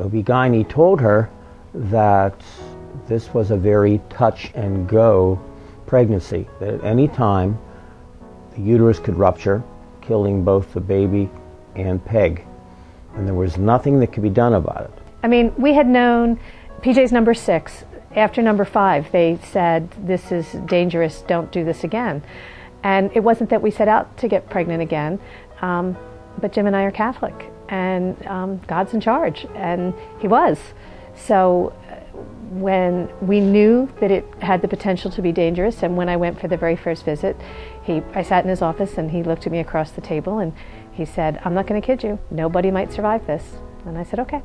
OB-GYN told her that this was a very touch and go pregnancy, that at any time the uterus could rupture, killing both the baby and Peg, and there was nothing that could be done about it. I mean, we had known PJ's number 6. After number 5, they said, this is dangerous, don't do this again. And it wasn't that we set out to get pregnant again, but Jim and I are Catholic, and God's in charge, and he was. So when we knew that it had the potential to be dangerous, and when I went for the very first visit, I sat in his office and he looked at me across the table and he said, I'm not going to kid you, nobody might survive this. And I said, okay.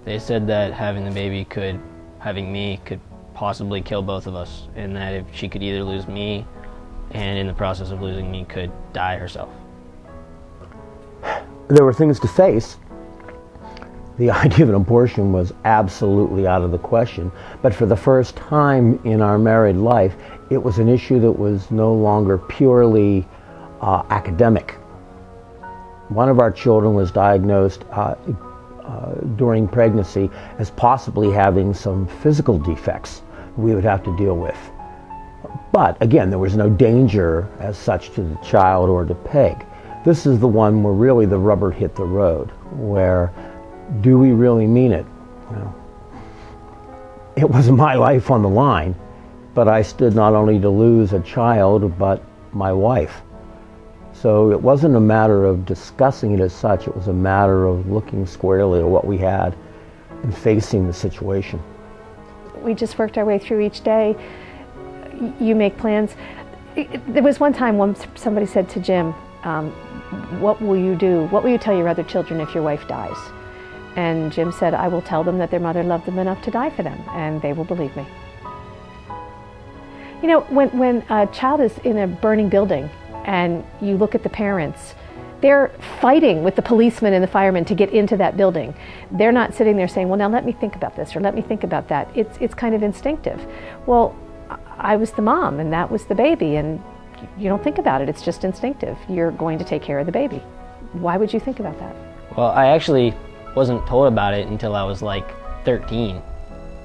They said that having me could possibly kill both of us, and that if she could either lose me and in the process of losing me could die herself. There were things to face. The idea of an abortion was absolutely out of the question, but for the first time in our married life, it was an issue that was no longer purely academic. One of our children was diagnosed during pregnancy as possibly having some physical defects we would have to deal with. But again, there was no danger as such to the child or to Peg. This is the one where really the rubber hit the road, where do we really mean it? You know, it was my life on the line, but I stood not only to lose a child, but my wife. So it wasn't a matter of discussing it as such, it was a matter of looking squarely at what we had and facing the situation. We just worked our way through each day. You make plans. There was one time when somebody said to Jim, what will you do? What will you tell your other children if your wife dies? And Jim said, I will tell them that their mother loved them enough to die for them, and they will believe me. You know, when a child is in a burning building and you look at the parents, they're fighting with the policemen and the firemen to get into that building. They're not sitting there saying, well, now let me think about this or let me think about that. It's kind of instinctive. Well, I was the mom and that was the baby, and you don't think about it. It's just instinctive. You're going to take care of the baby. Why would you think about that? Well, I actually wasn't told about it until I was like 13.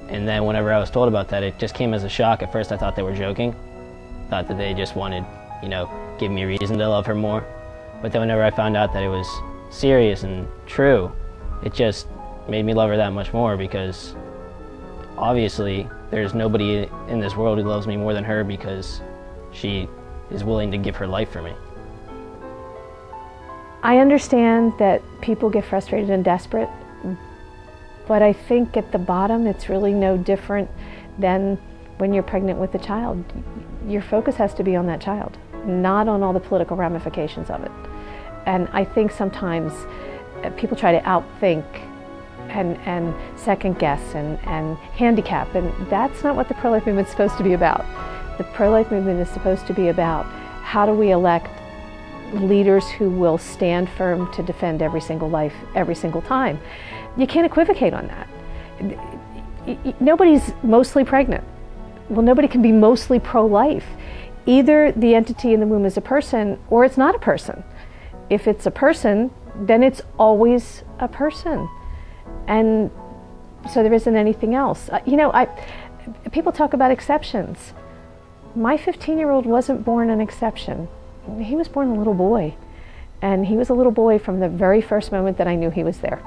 And then whenever I was told about that, it just came as a shock. At first I thought they were joking. Thought that they just wanted, give me a reason to love her more. But then whenever I found out that it was serious and true, it just made me love her that much more, because obviously there's nobody in this world who loves me more than her, because she is willing to give her life for me. I understand that people get frustrated and desperate, but I think at the bottom it's really no different than when you're pregnant with a child. Your focus has to be on that child, not on all the political ramifications of it. And I think sometimes people try to outthink and second guess and handicap, and that's not what the pro-life movement is supposed to be about. The pro-life movement is supposed to be about how do we elect leaders who will stand firm to defend every single life, every single time. You can't equivocate on that. Nobody's mostly pregnant. Well, nobody can be mostly pro-life. Either the entity in the womb is a person or it's not a person. If it's a person, then it's always a person. And so there isn't anything else. People talk about exceptions. My 15-year-old wasn't born an exception. He was born a little boy, and he was a little boy from the very first moment that I knew he was there.